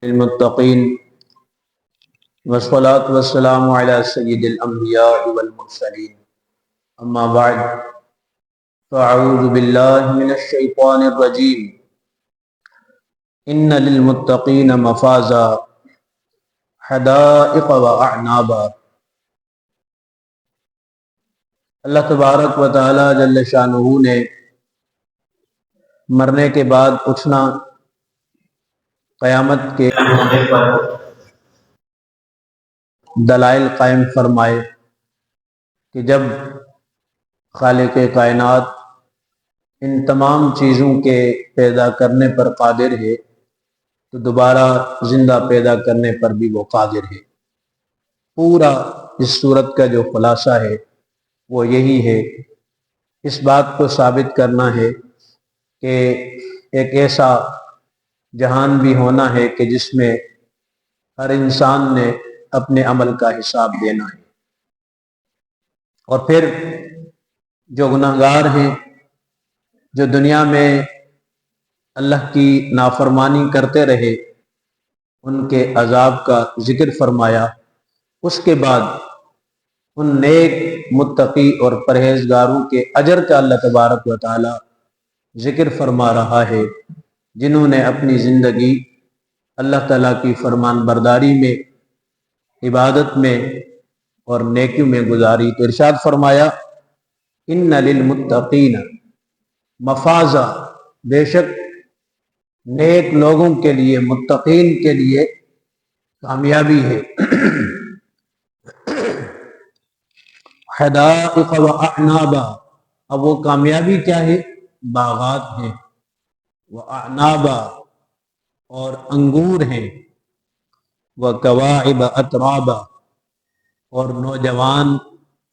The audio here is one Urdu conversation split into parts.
للمتقین والصلاة والسلام علی سید الانبیاء والمرسلین اما بعد فاعوذ باللہ من الشیطان الرجیم ان للمتقین مفازا حدائق واعنابا۔ اللہ تبارک و تعالی جل شانہ نے مرنے کے بعد اٹھنا، قیامت کے ہونے پر دلائل قائم فرمائے کہ جب خالق کائنات ان تمام چیزوں کے پیدا کرنے پر قادر ہے تو دوبارہ زندہ پیدا کرنے پر بھی وہ قادر ہے۔ پورا اس صورت کا جو خلاصہ ہے وہ یہی ہے، اس بات کو ثابت کرنا ہے کہ ایک ایسا جہان بھی ہونا ہے کہ جس میں ہر انسان نے اپنے عمل کا حساب دینا ہے، اور پھر جو گناہگار ہیں، جو دنیا میں اللہ کی نافرمانی کرتے رہے، ان کے عذاب کا ذکر فرمایا۔ اس کے بعد ان نیک متقی اور پرہیزگاروں کے اجر کا اللہ تبارک و تعالی ذکر فرما رہا ہے، جنہوں نے اپنی زندگی اللہ تعالیٰ کی فرمان برداری میں، عبادت میں اور نیکیوں میں گزاری۔ تو ارشاد فرمایا ان للمتقین مفازا، بے شک نیک لوگوں کے لیے، متقین کے لیے کامیابی ہے۔ حدائق واعنابا، اب وہ کامیابی کیا ہے؟ باغات ہیں، واعنابا اور انگور ہیں، وکواعب اترابا اور نوجوان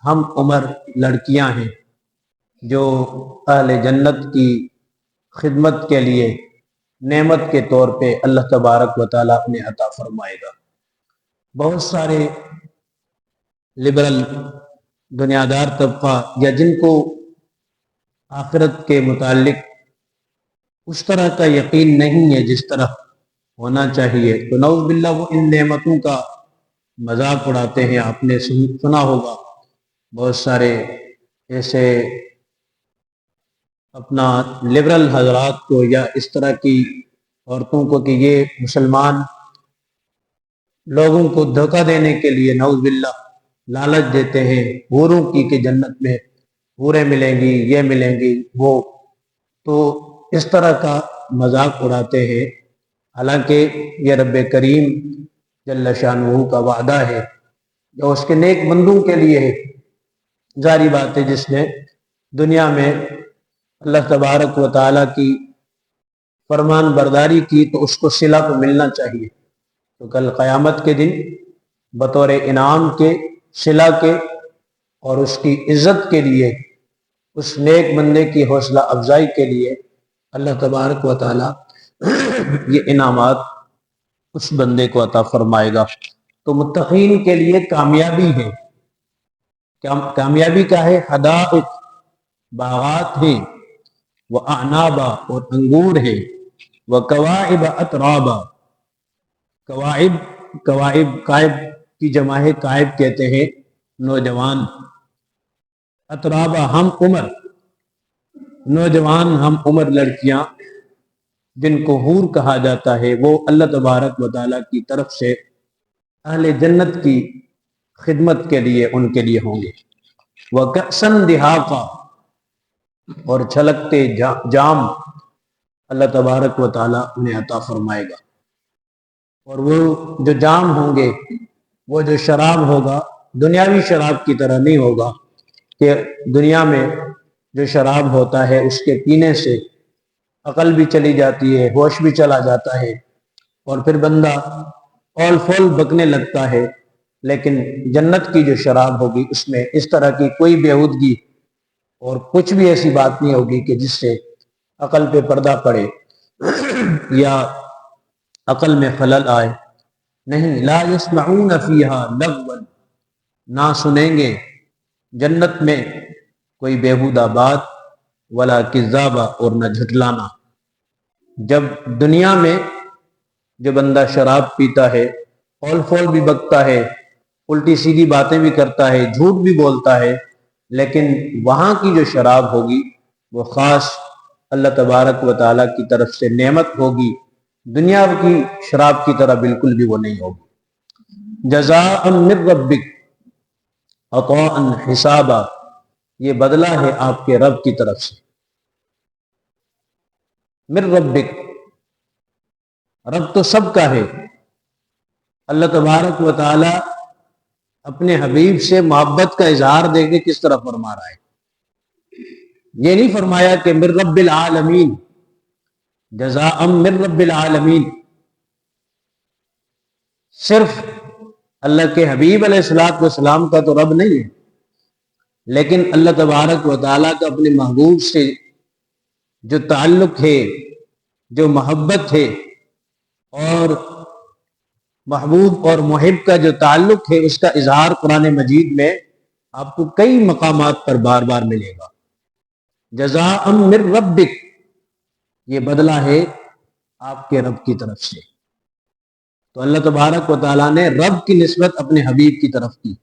ہم عمر لڑکیاں ہیں جو اہل جنت کی خدمت کے لیے نعمت کے طور پہ اللہ تبارک و تعالیٰ نے عطا فرمائے گا۔ بہت سارے لبرل دنیادار طبقہ یا جن کو آخرت کے متعلق اس طرح کا یقین نہیں ہے جس طرح ہونا چاہیے، تو نعوذ باللہ وہ ان نعمتوں کا مذاق اڑاتے ہیں۔ آپ نے سنا ہوگا بہت سارے ایسے اپنا لبرل حضرات کو یا اس طرح کی عورتوں کو کہ یہ مسلمان لوگوں کو دھوکہ دینے کے لیے نعوذ باللہ لالچ دیتے ہیں حوروں کی کہ جنت میں حوریں ملیں گی، یہ ملیں گی وہ، تو اس طرح کا مذاق اڑاتے ہیں۔ حالانکہ یہ رب کریم جل شانہ کا وعدہ ہے جو اس کے نیک بندوں کے لیے ہے۔ ظاہری بات ہے جس نے دنیا میں اللہ تبارک و تعالیٰ کی فرمان برداری کی تو اس کو صلہ تو ملنا چاہیے، تو کل قیامت کے دن بطور انعام کے، صلہ کے اور اس کی عزت کے لیے، اس نیک بندے کی حوصلہ افزائی کے لیے اللہ تبارک و تعالیٰ یہ انعامات اس بندے کو عطا فرمائے گا۔ تو متقین کے لیے کامیابی ہے۔ کامیابی کا ہے؟ حدائق، باغات ہیں، واعنابا اور انگور ہے، وکواعب اترابا، کواعب قائب کی جمع ہے، قائب کہتے ہیں نوجوان، اترابا ہم عمر، نوجوان ہم عمر لڑکیاں جن کو حور کہا جاتا ہے، وہ اللہ تبارک و تعالیٰ کی طرف سے اہل جنت کی خدمت کے لیے ان کے لیے ہوں گے۔ وَكَأْسًا دِهَاقًا، اور چھلکتے جام اللہ تبارک و تعالیٰ انہیں عطا فرمائے گا۔ اور وہ جو جام ہوں گے، وہ جو شراب ہوگا، دنیاوی شراب کی طرح نہیں ہوگا کہ دنیا میں جو شراب ہوتا ہے اس کے پینے سے عقل بھی چلی جاتی ہے، ہوش بھی چلا جاتا ہے اور پھر بندہ اول فول بکنے لگتا ہے۔ لیکن جنت کی جو شراب ہوگی اس میں اس طرح کی کوئی بےہودگی اور کچھ بھی ایسی بات نہیں ہوگی کہ جس سے عقل پہ پردہ پڑے یا عقل میں خلل آئے۔ نہیں، لا یسمعون فیہا لغوا، نہ سنیں گے جنت میں کوئی بیہودہ بات، ولا کذابا اور نہ جھٹلانا۔ جب دنیا میں جو بندہ شراب پیتا ہے، اول فول بھی بکتا ہے، الٹی سیدھی باتیں بھی کرتا ہے، جھوٹ بھی بولتا ہے، لیکن وہاں کی جو شراب ہوگی وہ خاص اللہ تبارک و تعالیٰ کی طرف سے نعمت ہوگی، دنیا کی شراب کی طرح بالکل بھی وہ نہیں ہوگی۔ جزاء من ربک عطاء حسابا، یہ بدلہ ہے آپ کے رب کی طرف سے۔ من ربک، رب تو سب کا ہے۔ اللہ تبارک و تعالی اپنے حبیب سے محبت کا اظہار دے کے کس طرح فرما رہا ہے؟ یہ نہیں فرمایا کہ من رب العالمین، جزاء من رب العالمین، صرف اللہ کے حبیب علیہ الصلوۃ والسلام کا تو رب نہیں ہے، لیکن اللہ تبارک و تعالیٰ کا اپنے محبوب سے جو تعلق ہے، جو محبت ہے، اور محبوب اور محب کا جو تعلق ہے، اس کا اظہار قرآن مجید میں آپ کو کئی مقامات پر بار بار ملے گا۔ جزاء من ربک، یہ بدلہ ہے آپ کے رب کی طرف سے۔ تو اللہ تبارک و تعالیٰ نے رب کی نسبت اپنے حبیب کی طرف کی،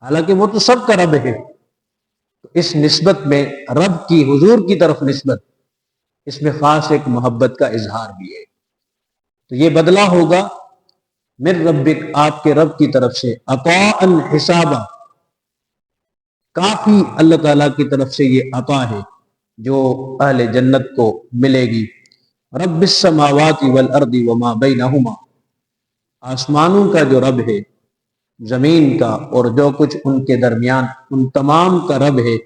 حالانکہ وہ تو سب کا رب ہے۔ تو اس نسبت میں رب کی، حضور کی طرف نسبت، اس میں خاص ایک محبت کا اظہار بھی ہے۔ تو یہ بدلہ ہوگا من ربک، آپ کے رب کی طرف سے، عطاء حسابا، کافی اللہ تعالیٰ کی طرف سے یہ عطا ہے جو اہل جنت کو ملے گی۔ رب السماوات والارض وما بینہما، آسمانوں کا جو رب ہے، زمین کا اور جو کچھ ان کے درمیان، ان تمام کا رب ہے،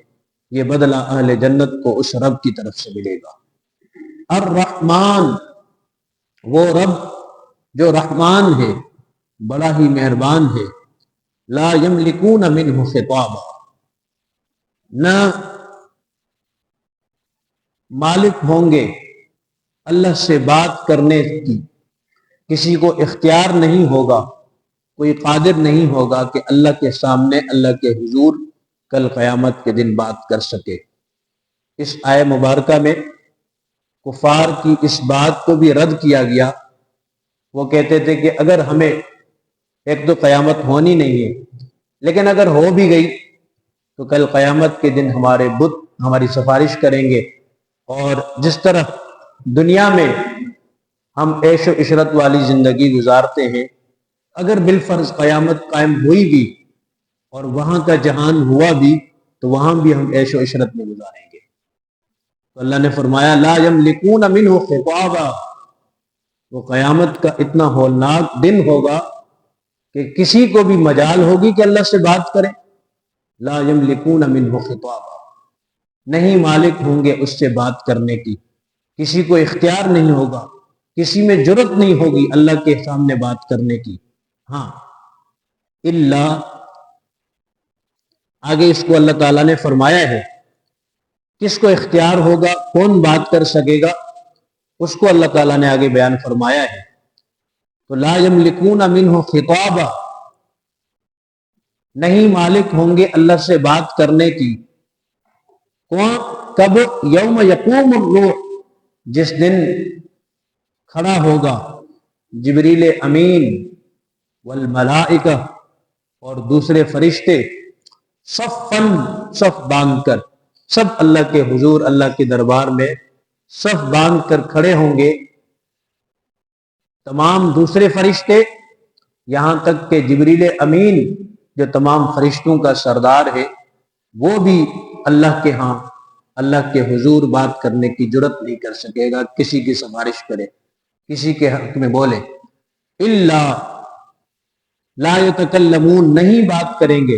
یہ بدلہ اہل جنت کو اس رب کی طرف سے ملے گا۔ الرحمن، وہ رب جو رحمان ہے، بڑا ہی مہربان ہے۔ لا یملکون منہ خطابا، نہ مالک ہوں گے اللہ سے بات کرنے کی، کسی کو اختیار نہیں ہوگا، کوئی قادر نہیں ہوگا کہ اللہ کے سامنے، اللہ کے حضور کل قیامت کے دن بات کر سکے۔ اس آیہ مبارکہ میں کفار کی اس بات کو بھی رد کیا گیا۔ وہ کہتے تھے کہ اگر ہمیں، ایک تو قیامت ہونی نہیں ہے، لیکن اگر ہو بھی گئی تو کل قیامت کے دن ہمارے بت ہماری سفارش کریں گے، اور جس طرح دنیا میں ہم عیش و عشرت والی زندگی گزارتے ہیں، اگر بالفرض قیامت قائم ہوئی بھی اور وہاں کا جہان ہوا بھی تو وہاں بھی ہم عیش و عشرت میں گزاریں گے۔ تو اللہ نے فرمایا لا یملکون منہ خطابا، وہ قیامت کا اتنا ہولناک دن ہوگا کہ کسی کو بھی مجال ہوگی کہ اللہ سے بات کریں۔ لا یملکون منہ خطابا، نہیں مالک ہوں گے اس سے بات کرنے کی، کسی کو اختیار نہیں ہوگا، کسی میں جرت نہیں ہوگی اللہ کے سامنے بات کرنے کی۔ ہاں الا، آگے اس کو اللہ تعالیٰ نے فرمایا ہے، کس کو اختیار ہوگا، کون بات کر سکے گا، اس کو اللہ تعالیٰ نے آگے بیان فرمایا ہے۔ تو لا یملکون منہ خطابا، نہیں مالک ہوں گے اللہ سے بات کرنے کی۔ کون؟ کب؟ یوم یقوم الروح، جس دن کھڑا ہوگا جبریل امین والملائکہ اور دوسرے فرشتے، صفاً، صف باندھ کر، سب اللہ کے حضور، اللہ کے دربار میں صف باندھ کر کھڑے ہوں گے۔ تمام دوسرے فرشتے، یہاں تک کہ جبریل امین جو تمام فرشتوں کا سردار ہے، وہ بھی اللہ کے ہاں، اللہ کے حضور بات کرنے کی جرت نہیں کر سکے گا، کسی کی سفارش کرے، کسی کے حق میں بولے۔ الا لا یتکلمون، نہیں بات کریں گے،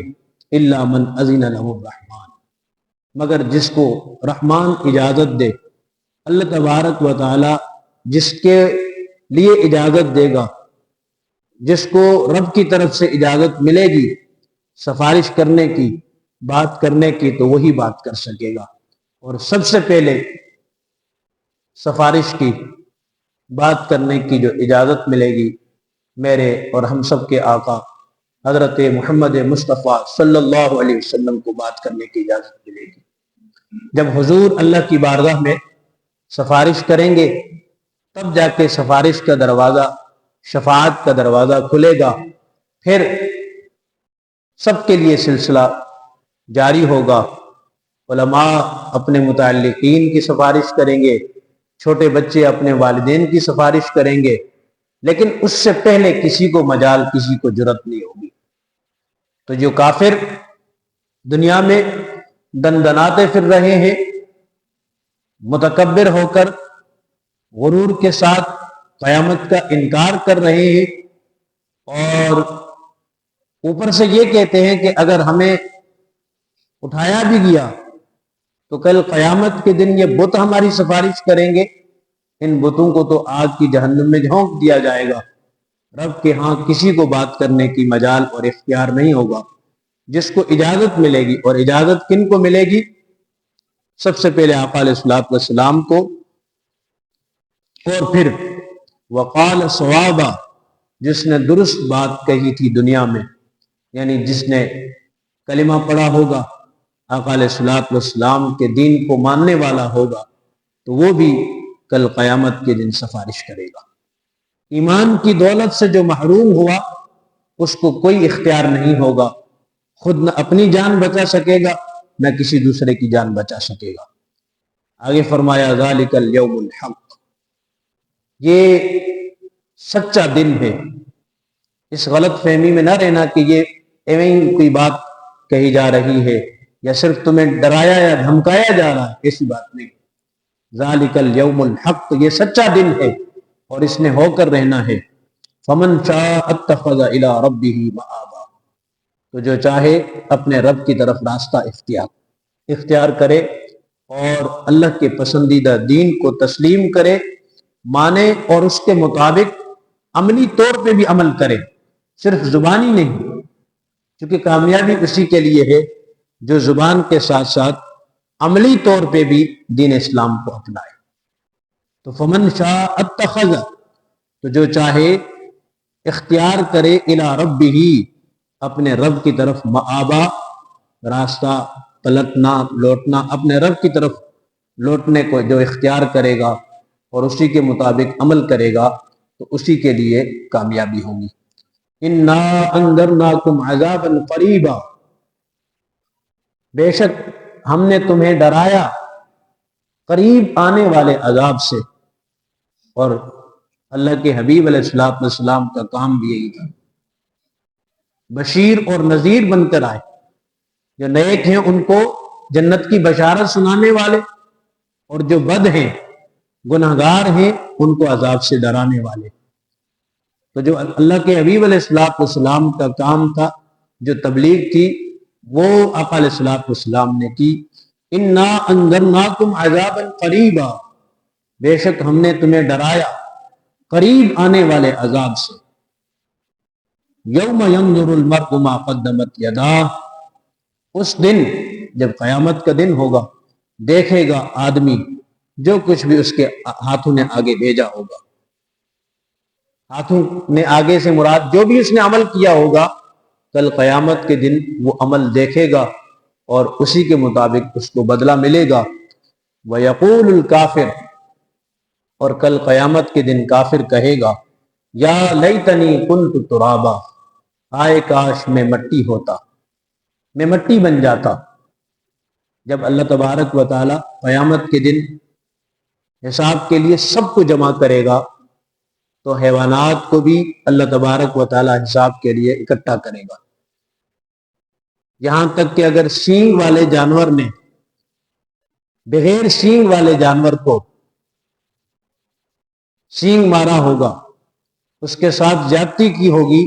الا من اذن له الرحمن، مگر جس کو رحمان اجازت دے۔ اللہ تبارک و تعالی جس کے لیے اجازت دے گا، جس کو رب کی طرف سے اجازت ملے گی سفارش کرنے کی، بات کرنے کی، تو وہی بات کر سکے گا۔ اور سب سے پہلے سفارش کی، بات کرنے کی جو اجازت ملے گی، میرے اور ہم سب کے آقا حضرت محمد مصطفیٰ صلی اللہ علیہ وسلم کو بات کرنے کی اجازت ملے گی۔ جب حضور اللہ کی بارگاہ میں سفارش کریں گے تب جا کے سفارش کا دروازہ، شفاعت کا دروازہ کھلے گا، پھر سب کے لیے سلسلہ جاری ہوگا۔ علماء اپنے متعلقین کی سفارش کریں گے، چھوٹے بچے اپنے والدین کی سفارش کریں گے، لیکن اس سے پہلے کسی کو مجال، کسی کو جرأت نہیں ہوگی۔ تو جو کافر دنیا میں دندناتے پھر رہے ہیں، متکبر ہو کر غرور کے ساتھ قیامت کا انکار کر رہے ہیں، اور اوپر سے یہ کہتے ہیں کہ اگر ہمیں اٹھایا بھی گیا تو کل قیامت کے دن یہ بت ہماری سفارش کریں گے، ان بتوں کو تو آگ کی جہنم میں جھونک دیا جائے گا۔ رب کے ہاں کسی کو بات کرنے کی مجال اور اختیار نہیں ہوگا۔ جس کو اجازت ملے گی، اور اجازت کن کو ملے گی؟ سب سے پہلے آقا علیہ الصلوۃ والسلام کو، اور پھر وقال صوابا، جس نے درست بات کہی تھی دنیا میں، یعنی جس نے کلمہ پڑھا ہوگا، آقا علیہ الصلوۃ والسلام کے دین کو ماننے والا ہوگا، تو وہ بھی کل قیامت کے دن سفارش کرے گا۔ ایمان کی دولت سے جو محروم ہوا، اس کو کوئی اختیار نہیں ہوگا، خود نہ اپنی جان بچا سکے گا، نہ کسی دوسرے کی جان بچا سکے گا۔ آگے فرمایا ذالک الیوم الحق، یہ سچا دن ہے۔ اس غلط فہمی میں نہ رہنا کہ یہ ایویں کوئی بات کہی جا رہی ہے، یا صرف تمہیں ڈرایا یا دھمکایا جا رہا ہے، ایسی بات نہیں۔ ذالک الیوم الحق، یہ سچا دن ہے اور اس نے ہو کر رہنا ہے۔ فمن شاء اتخذ الی ربہ مآبا، تو جو چاہے اپنے رب کی طرف راستہ اختیار کرے، اور اللہ کے پسندیدہ دین کو تسلیم کرے، مانے، اور اس کے مطابق عملی طور پہ بھی عمل کرے، صرف زبانی نہیں، کیونکہ کامیابی اسی کے لیے ہے جو زبان کے ساتھ ساتھ عملی طور پہ بھی دین اسلام کو اپنائے۔ تو فمن شاء اتخذ، تو جو چاہے اختیار کرے، الی ربہ، اپنے رب کی طرف، مآبا، راستہ، پلٹنا، لوٹنا، اپنے رب کی طرف لوٹنے کو جو اختیار کرے گا اور اسی کے مطابق عمل کرے گا، تو اسی کے لیے کامیابی ہوگی۔ انا انذرناکم عذابا قریبا، بے شک ہم نے تمہیں ڈرایا قریب آنے والے عذاب سے، اور اللہ کے حبیب علیہ الصلوۃ والسلام کا کام بھی یہی تھا، بشیر اور نذیر بن کر آئے۔ جو نیک ہیں ان کو جنت کی بشارت سنانے والے، اور جو بد ہیں، گناہگار ہیں، ان کو عذاب سے ڈرانے والے۔ تو جو اللہ کے حبیب علیہ الصلوۃ والسلام کا کام تھا، جو تبلیغ تھی، وہ آقا علیہ الصلوۃ والسلام نے کی۔ انا انذرناکم عذابا قریبا، بے شک ہم نے تمہیں ڈرایا قریب آنے والے عذاب سے۔ یوم ینظر المرء ما قدمت یداہ، اس دن جب قیامت کا دن ہوگا، دیکھے گا آدمی جو کچھ بھی اس کے ہاتھوں نے آگے بھیجا ہوگا۔ ہاتھوں نے آگے سے مراد جو بھی اس نے عمل کیا ہوگا، کل قیامت کے دن وہ عمل دیکھے گا اور اسی کے مطابق اس کو بدلہ ملے گا۔ وَيَقُولُ الْكَافِرُ، اور کل قیامت کے دن کافر کہے گا، یا لیتنی کنت ترابا، آئے کاش میں مٹی ہوتا، میں مٹی بن جاتا۔ جب اللہ تبارک و تعالی قیامت کے دن حساب کے لیے سب کو جمع کرے گا، تو حیوانات کو بھی اللہ تبارک و تعالی حساب کے لیے اکٹھا کرے گا، یہاں تک کہ اگر سینگ والے جانور نے بغیر سینگ والے جانور کو سینگ مارا ہوگا، اس کے ساتھ زیادتی کی ہوگی،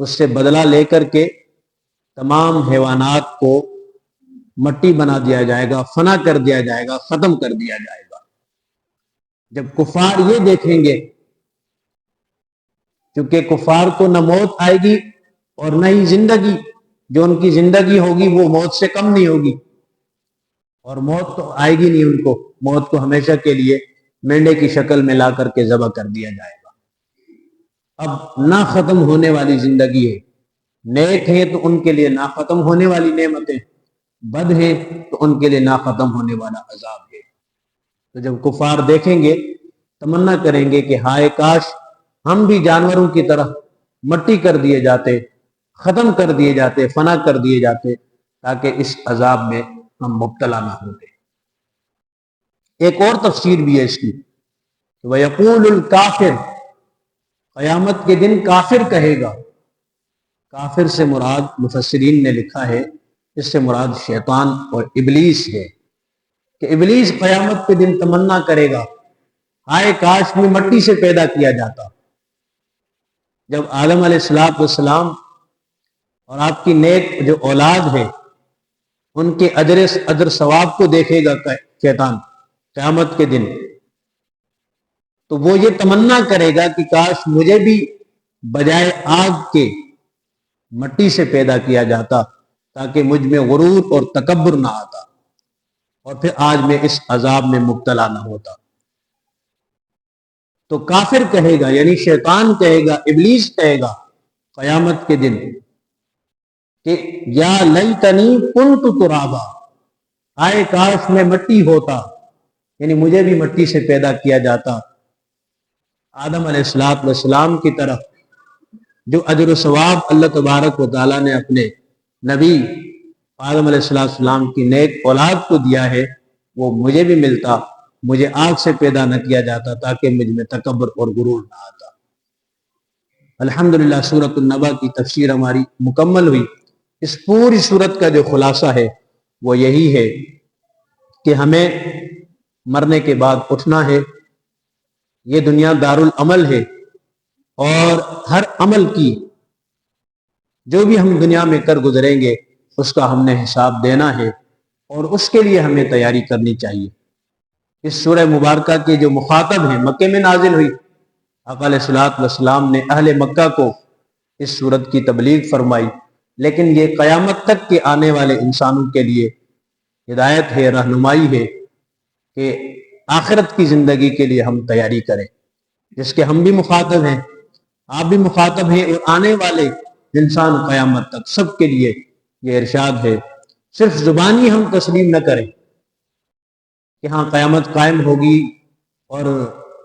اس سے بدلہ لے کر کے تمام حیوانات کو مٹی بنا دیا جائے گا، فنا کر دیا جائے گا، ختم کر دیا جائے گا۔ جب کفار یہ دیکھیں گے، کیونکہ کفار کو نہ موت آئے گی اور نہ ہی زندگی، جو ان کی زندگی ہوگی وہ موت سے کم نہیں ہوگی، اور موت تو آئے گی نہیں ان کو، موت کو ہمیشہ کے لیے مینڈے کی شکل میں لا کر کے ذبح کر دیا جائے گا۔ اب نہ ختم ہونے والی زندگی ہے، نیک ہیں تو ان کے لیے نہ ختم ہونے والی نعمتیں، بد ہیں تو ان کے لیے نہ ختم ہونے والا عذاب ہے۔ تو جب کفار دیکھیں گے تمنا کریں گے کہ ہائے کاش ہم بھی جانوروں کی طرح مٹی کر دیے جاتے، ختم کر دیے جاتے، فنا کر دیے جاتے، تاکہ اس عذاب میں ہم مبتلا نہ ہوتے۔ ایک اور تفسیر بھی ہے اس کی، وَيَقُولُ الْكَافِرُ، قیامت کے دن کافر کہے گا۔ کافر سے مراد مفسرین نے لکھا ہے اس سے مراد شیطان اور ابلیس ہے، کہ ابلیس قیامت کے دن تمنا کرے گا ہائے کاش میں مٹی سے پیدا کیا جاتا۔ جب آدم علیہ السلام اور آپ کی نیک جو اولاد ہے ان کے اجر ثواب کو دیکھے گا شیطان قیامت کے دن، تو وہ یہ تمنا کرے گا کہ کاش مجھے بھی بجائے آگ کے مٹی سے پیدا کیا جاتا، تاکہ مجھ میں غرور اور تکبر نہ آتا اور پھر آج میں اس عذاب میں مبتلا نہ ہوتا۔ تو کافر کہے گا، یعنی شیطان کہے گا، ابلیس کہے گا قیامت کے دن کہ یا لیتنی کنت ترابا، آئے کاش میں مٹی ہوتا، یعنی مجھے بھی مٹی سے پیدا کیا جاتا۔ آدم علیہ السلام کی طرف جو اجر و ثواب اللہ تبارک و تعالیٰ نے اپنے نبی آدم علیہ السلام کی نیک اولاد کو دیا ہے، وہ مجھے بھی ملتا، مجھے آگ سے پیدا نہ کیا جاتا تاکہ مجھ میں تکبر اور غرور نہ آتا۔ الحمدللہ سورۃ النبأ کی تفسیر ہماری مکمل ہوئی۔ اس پوری سورت کا جو خلاصہ ہے وہ یہی ہے کہ ہمیں مرنے کے بعد اٹھنا ہے۔ یہ دنیا دارالعمل ہے اور ہر عمل کی جو بھی ہم دنیا میں کر گزریں گے اس کا ہم نے حساب دینا ہے، اور اس کے لیے ہمیں تیاری کرنی چاہیے۔ اس سورہ مبارکہ کے جو مخاطب ہیں، مکے میں نازل ہوئی، آقا علیہ الصلوۃ والسلام نے اہل مکہ کو اس سورت کی تبلیغ فرمائی، لیکن یہ قیامت تک کے آنے والے انسانوں کے لیے ہدایت ہے، رہنمائی ہے کہ آخرت کی زندگی کے لیے ہم تیاری کریں، جس کے ہم بھی مخاطب ہیں، آپ بھی مخاطب ہیں، اور آنے والے انسان قیامت تک سب کے لیے یہ ارشاد ہے۔ صرف زبانی ہم تسلیم نہ کریں کہ ہاں قیامت قائم ہوگی اور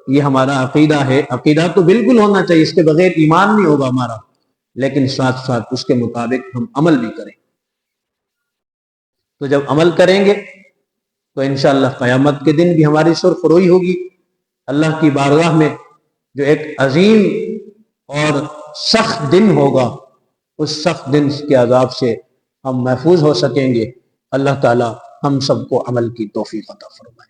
یہ ہمارا عقیدہ ہے، عقیدہ تو بالکل ہونا چاہیے، اس کے بغیر ایمان نہیں ہوگا ہمارا، لیکن ساتھ ساتھ اس کے مطابق ہم عمل بھی کریں۔ تو جب عمل کریں گے تو انشاءاللہ قیامت کے دن بھی ہماری سرخ روئی ہوگی، اللہ کی بارگاہ میں جو ایک عظیم اور سخت دن ہوگا، اس سخت دن کے عذاب سے ہم محفوظ ہو سکیں گے۔ اللہ تعالی ہم سب کو عمل کی توفیق عطا فرمائے۔